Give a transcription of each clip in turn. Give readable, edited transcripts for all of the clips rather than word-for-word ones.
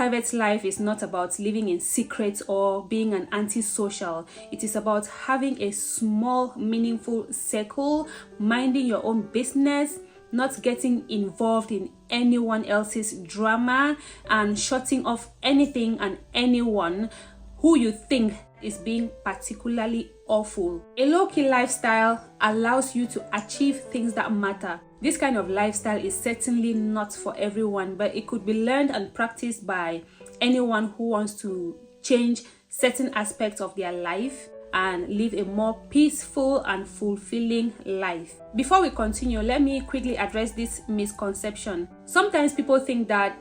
private life is not about living in secret or being an antisocial. It is about having a small, meaningful circle, minding your own business, not getting involved in anyone else's drama, and shutting off anything and anyone who you think is being particularly awful. A low-key lifestyle allows you to achieve things that matter. This kind of lifestyle is certainly not for everyone, but it could be learned and practiced by anyone who wants to change certain aspects of their life and live a more peaceful and fulfilling life. Before we continue, let me quickly address this misconception. Sometimes people think that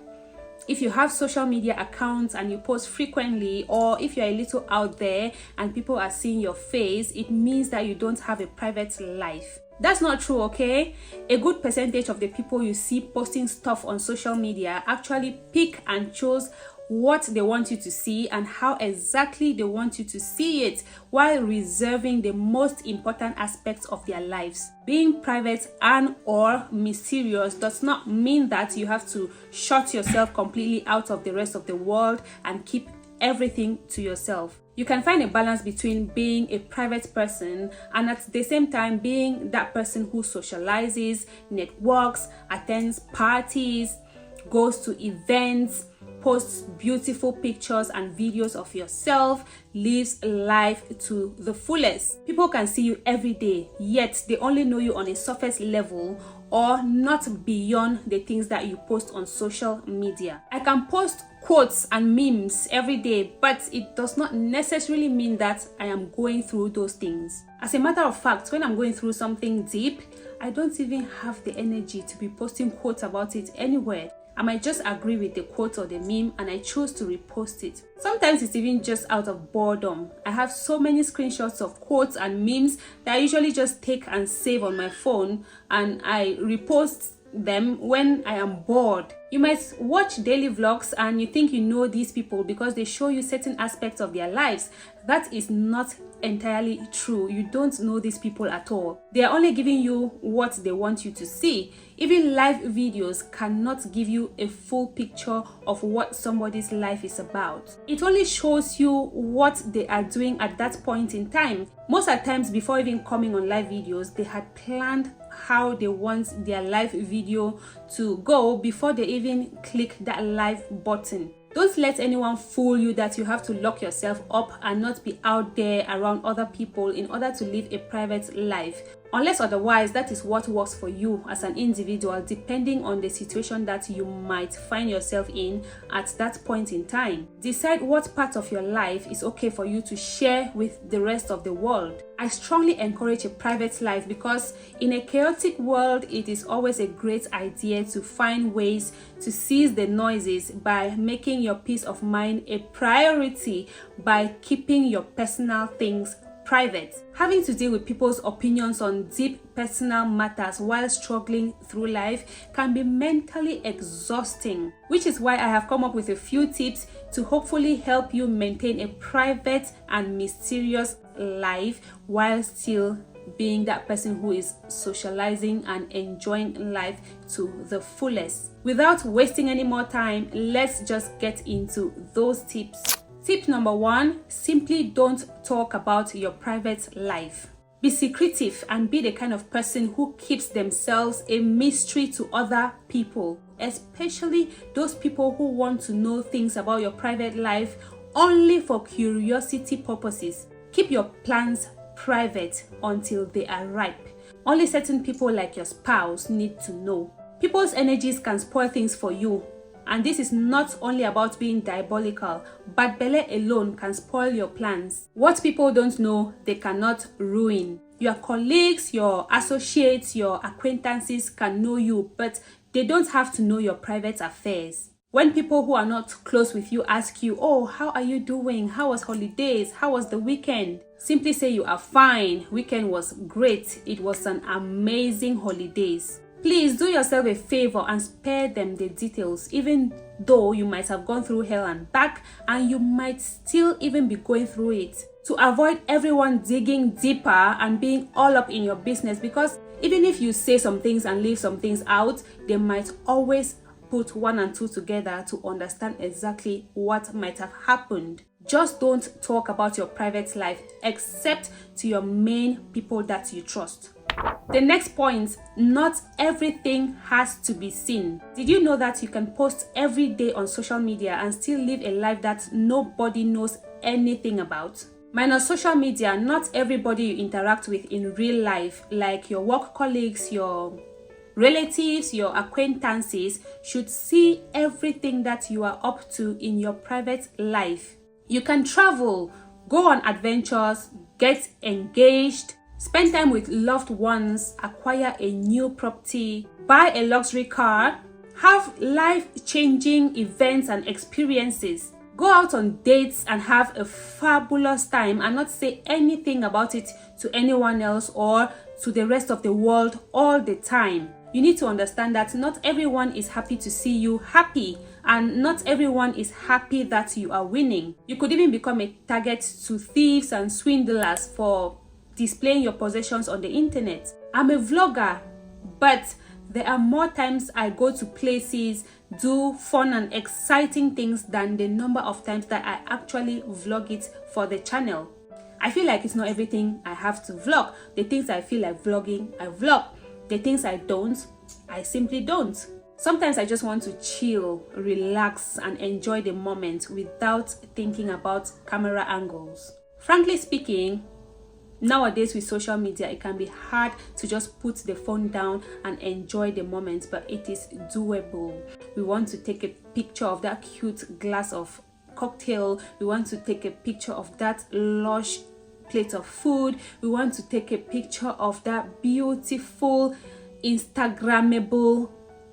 if you have social media accounts and you post frequently, or if you're a little out there and people are seeing your face, it means that you don't have a private life. That's not true, okay? A good percentage of the people you see posting stuff on social media actually pick and choose what they want you to see and how exactly they want you to see it, while reserving the most important aspects of their lives. Being private and or mysterious does not mean that you have to shut yourself completely out of the rest of the world and keep everything to yourself. You can find a balance between being a private person and at the same time being that person who socializes, networks, attends parties, goes to events, posts beautiful pictures and videos of yourself, lives life to the fullest. People can see you every day, yet they only know you on a surface level or not beyond the things that you post on social media. I can post quotes and memes every day, but it does not necessarily mean that I am going through those things. As a matter of fact, when I'm going through something deep, I don't even have the energy to be posting quotes about it anywhere. I might just agree with the quote or the meme and I choose to repost it. Sometimes it's even just out of boredom. I have so many screenshots of quotes and memes that I usually just take and save on my phone, and I repost them when I am bored. You might watch daily vlogs and you think you know these people because they show you certain aspects of their lives. That is not entirely true. You don't know these people at all. They are only giving you what they want you to see. Even live videos cannot give you a full picture of what somebody's life is about. It only shows you what they are doing at that point in time. Most of the times, before even coming on live videos, they had planned how they want their live video to go before they even click that live button. Don't let anyone fool you that you have to lock yourself up and not be out there around other people in order to live a private life. Unless otherwise, that is what works for you as an individual, depending on the situation that you might find yourself in at that point in time. Decide what part of your life is okay for you to share with the rest of the world. I strongly encourage a private life because in a chaotic world, it is always a great idea to find ways to cease the noises by making your peace of mind a priority by keeping your personal things private. Having to deal with people's opinions on deep personal matters while struggling through life can be mentally exhausting, which is why I have come up with a few tips to hopefully help you maintain a private and mysterious life while still being that person who is socializing and enjoying life to the fullest. Without wasting any more time, let's just get into those tips. Tip number 1, simply don't talk about your private life. Be secretive and be the kind of person who keeps themselves a mystery to other people, especially those people who want to know things about your private life only for curiosity purposes. Keep your plans private until they are ripe. Only certain people like your spouse need to know. People's energies can spoil things for you. And this is not only about being diabolical, but belle alone can spoil your plans. What people don't know, they cannot ruin. Your colleagues, your associates, your acquaintances can know you, but they don't have to know your private affairs. When people who are not close with you ask you, "Oh, how are you doing? How was holidays? How was the weekend?" Simply say you are fine. Weekend was great. It was an amazing holidays. Please do yourself a favor and spare them the details, even though you might have gone through hell and back and you might still even be going through it. To avoid everyone digging deeper and being all up in your business, because even if you say some things and leave some things out, they might always put one and two together to understand exactly what might have happened. Just don't talk about your private life except to your main people that you trust. The next point, not everything has to be seen. Did you know that you can post every day on social media and still live a life that nobody knows anything about? Minus social media, not everybody you interact with in real life, like your work colleagues, your relatives, your acquaintances, should see everything that you are up to in your private life. You can travel, go on adventures, get engaged, spend time with loved ones, acquire a new property, buy a luxury car, have life-changing events and experiences, go out on dates and have a fabulous time and not say anything about it to anyone else or to the rest of the world all the time. You need to understand that not everyone is happy to see you happy, and not everyone is happy that you are winning. You could even become a target to thieves and swindlers for displaying your possessions on the internet. I'm a vlogger, but there are more times I go to places, do fun and exciting things than the number of times that I actually vlog it for the channel. I feel like it's not everything I have to vlog. The things I feel like vlogging, I vlog. The things I don't, I simply don't. Sometimes I just want to chill, relax, and enjoy the moment without thinking about camera angles. Frankly speaking, nowadays with social media, it can be hard to just put the phone down and enjoy the moment, but it is doable. We want to take a picture of that cute glass of cocktail. We want to take a picture of that lush plate of food. We want to take a picture of that beautiful Instagrammable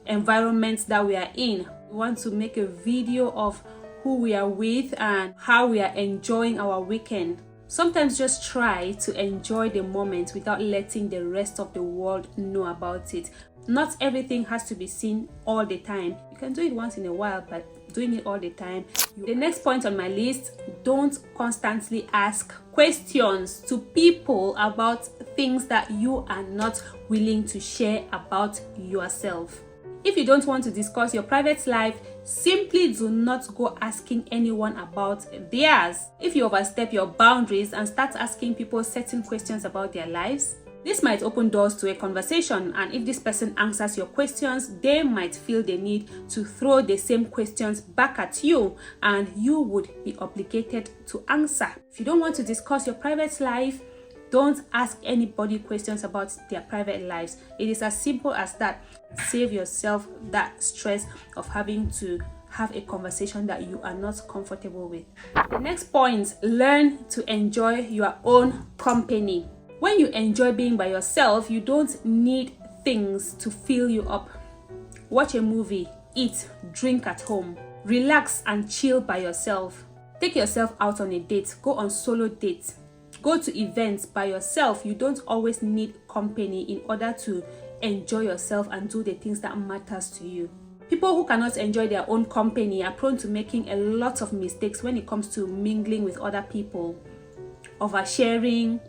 environment that we are in. We want to make a video of who we are with and how we are enjoying our weekend. Sometimes just try to enjoy the moment without letting the rest of the world know about it. Not everything has to be seen all the time. You can do it once in a while, but doing it all the time. The next point on my list, don't constantly ask questions to people about things that you are not willing to share about yourself. If you don't want to discuss your private life, simply do not go asking anyone about theirs. If you overstep your boundaries and start asking people certain questions about their lives, this might open doors to a conversation, and if this person answers your questions, they might feel the need to throw the same questions back at you, and you would be obligated to answer. If you don't want to discuss your private life, don't ask anybody questions about their private lives. It is as simple as that. Save yourself that stress of having to have a conversation that you are not comfortable with. The next point, learn to enjoy your own company. When you enjoy being by yourself, you don't need things to fill you up. Watch a movie, eat, drink at home, relax and chill by yourself. Take yourself out on a date, go on solo dates, go to events by yourself. You don't always need company in order to enjoy yourself and do the things that matters to you. People who cannot enjoy their own company are prone to making a lot of mistakes when it comes to mingling with other people, oversharing,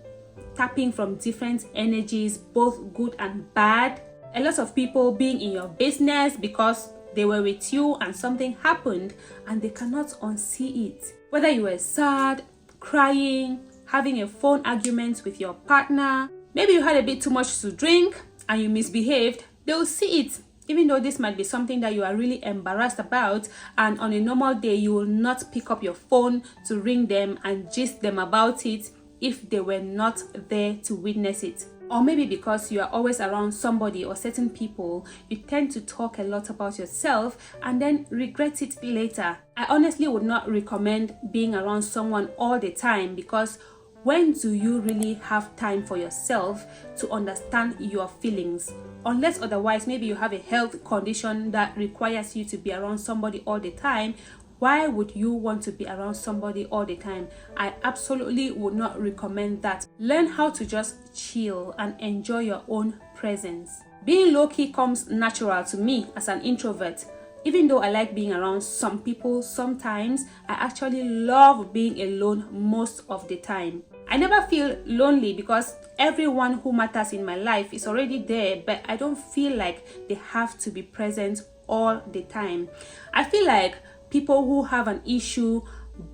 tapping from different energies, both good and bad. A lot of people being in your business because they were with you and something happened and they cannot unsee it. Whether you were sad, crying, having a phone argument with your partner, maybe you had a bit too much to drink and you misbehaved, they will see it. Even though this might be something that you are really embarrassed about, and on a normal day you will not pick up your phone to ring them and gist them about it if they were not there to witness it. Or maybe because you are always around somebody or certain people, you tend to talk a lot about yourself and then regret it later. I honestly would not recommend being around someone all the time, because when do you really have time for yourself to understand your feelings? Unless otherwise, maybe you have a health condition that requires you to be around somebody all the time. Why would you want to be around somebody all the time? I absolutely would not recommend that. Learn how to just chill and enjoy your own presence. Being low-key comes natural to me as an introvert. Even though I like being around some people sometimes, I actually love being alone most of the time. I never feel lonely because everyone who matters in my life is already there, but I don't feel like they have to be present all the time. I feel like people who have an issue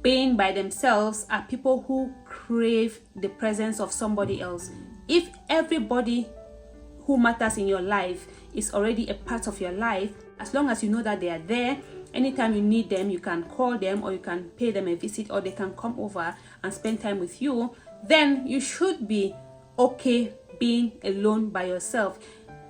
being by themselves are people who crave the presence of somebody else. If everybody who matters in your life is already a part of your life, as long as you know that they are there, anytime you need them, you can call them or you can pay them a visit, or they can come over and spend time with you, then you should be okay being alone by yourself.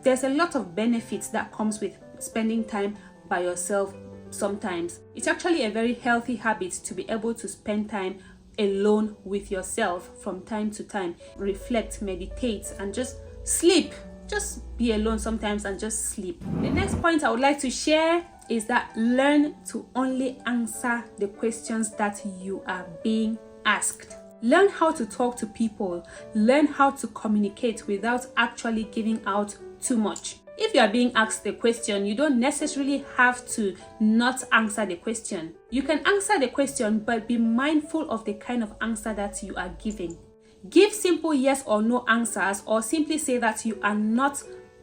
There's a lot of benefits that comes with spending time by yourself. Sometimes it's actually a very healthy habit to be able to spend time alone with yourself from time to time. Reflect, meditate, and just sleep. Just be alone sometimes and just sleep. The next point I would like to share is that learn to only answer the questions that you are being asked. Learn how to talk to people. Learn how to communicate without actually giving out too much. If you are being asked a question, you don't necessarily have to not answer the question. You can answer the question, but be mindful of the kind of answer that you are giving. Give simple yes or no answers, or simply say that you are not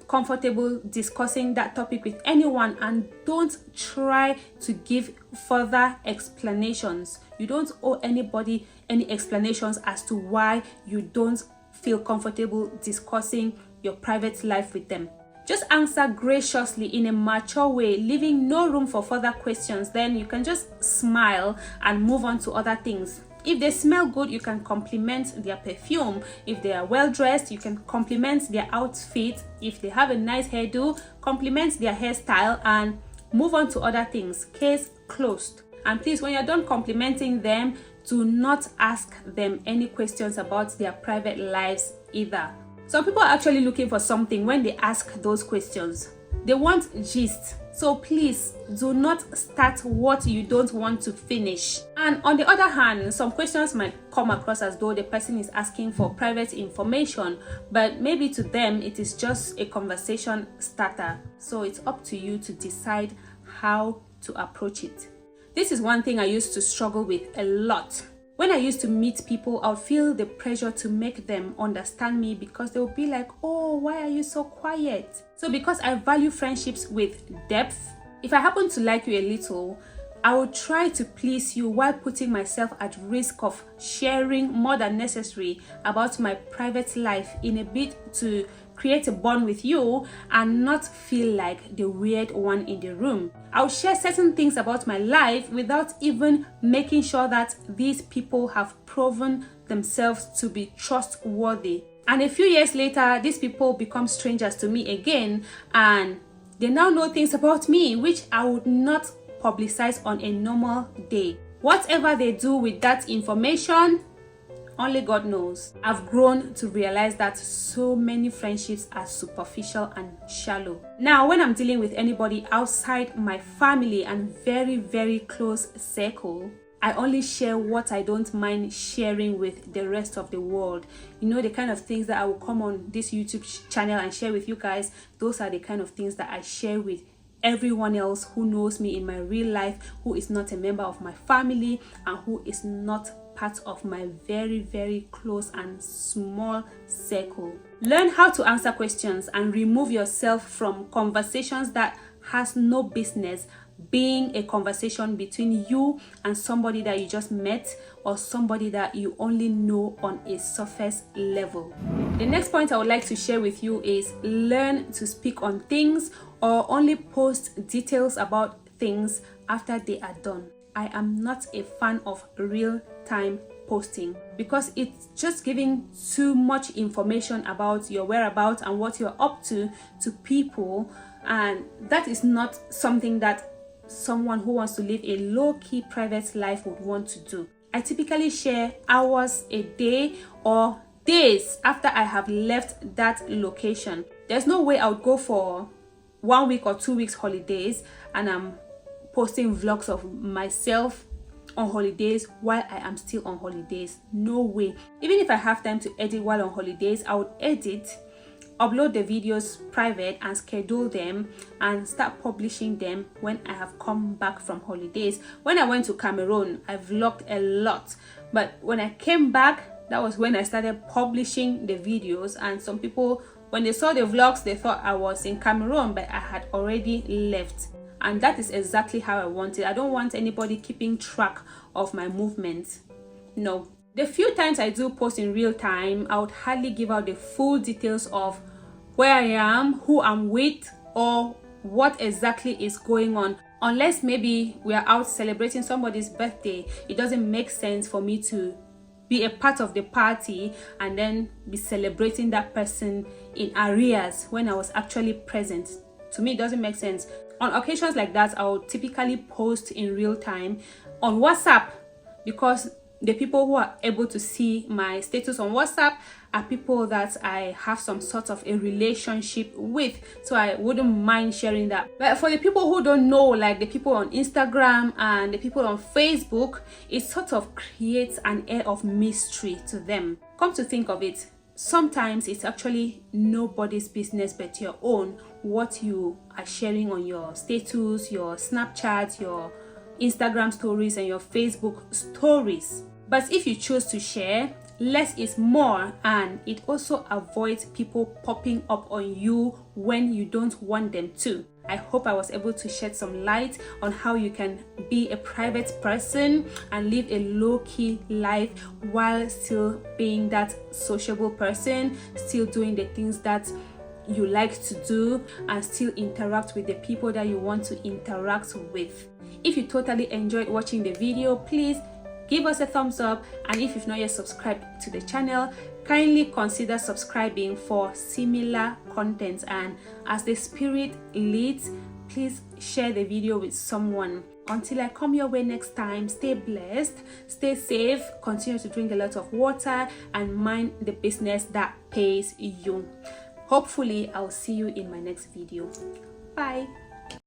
comfortable discussing that topic with anyone, and don't try to give further explanations. You don't owe anybody any explanations as to why you don't feel comfortable discussing your private life with them. Just answer graciously in a mature way, leaving no room for further questions. Then you can just smile and move on to other things. If they smell good, you can compliment their perfume. If they are well dressed, you can compliment their outfit. If they have a nice hairdo, compliment their hairstyle and move on to other things. Case closed. And please, when you're done complimenting them, do not ask them any questions about their private lives either. Some people are actually looking for something when they ask those questions. They want gist. So please do not start what you don't want to finish. And on the other hand, some questions might come across as though the person is asking for private information, but maybe to them it is just a conversation starter. So it's up to you to decide how to approach it. This is one thing I used to struggle with a lot. When I used to meet people, I would feel the pressure to make them understand me, because they would be like, oh, why are you so quiet? So because I value friendships with depth, if I happen to like you a little, I would try to please you while putting myself at risk of sharing more than necessary about my private life in a bid to create a bond with you and not feel like the weird one in the room. I'll share certain things about my life without even making sure that these people have proven themselves to be trustworthy. And a few years later, these people become strangers to me again, and they now know things about me which I would not publicize on a normal day. Whatever they do with that information, only God knows. I've grown to realize that so many friendships are superficial and shallow. Now, when I'm dealing with anybody outside my family and very, very close circle, I only share what I don't mind sharing with the rest of the world. You know, the kind of things that I will come on this YouTube channel and share with you guys, those are the kind of things that I share with everyone else who knows me in my real life, who is not a member of my family and who is not part of my very, very close and small circle. Learn how to answer questions and remove yourself from conversations that has no business being a conversation between you and somebody that you just met or somebody that you only know on a surface level. The next point I would like to share with you is learn to speak on things or only post details about things after they are done. I am not a fan of real-time posting because it's just giving too much information about your whereabouts and what you're up to people, and that is not something that someone who wants to live a low-key private life would want to do. I typically share hours a day or days after I have left that location. There's no way I would go for 1 week or 2 weeks holidays and I'm posting vlogs of myself on holidays while I am still on holidays. No way. Even if I have time to edit while on holidays, I would edit, upload the videos private and schedule them and start publishing them when I have come back from holidays. When I went to Cameroon, I vlogged a lot, but when I came back, that was when I started publishing the videos, and some people, when they saw the vlogs, they thought I was in Cameroon, but I had already left. and that is exactly how I want it. I don't want anybody keeping track of my movements. No. The few times I do post in real time, I would hardly give out the full details of where I am, who I'm with, or what exactly is going on. Unless maybe we are out celebrating somebody's birthday, it doesn't make sense for me to be a part of the party and then be celebrating that person in arrears when I was actually present. To me, it doesn't make sense. On occasions like that, I will typically post in real time on WhatsApp, because the people who are able to see my status on WhatsApp are people that I have some sort of a relationship with, so I wouldn't mind sharing that. But for the people who don't know, like the people on Instagram and the people on Facebook, it sort of creates an air of mystery to them. Come to think of it, sometimes it's actually nobody's business but your own, what you are sharing on your status, your Snapchat, your Instagram stories, and your Facebook stories. But if you choose to share, less is more, and it also avoids people popping up on you when you don't want them to. I hope I was able to shed some light on how you can be a private person and live a low-key life while still being that sociable person, still doing the things that you like to do, and still interact with the people that you want to interact with. If you totally enjoyed watching the video, please give us a thumbs up, and if you've not yet subscribed to the channel, kindly consider subscribing for similar content. And as the spirit leads, please share the video with someone. Until I come your way next time, stay blessed, stay safe, continue to drink a lot of water, and mind the business that pays you. Hopefully I'll see you in my next video. Bye.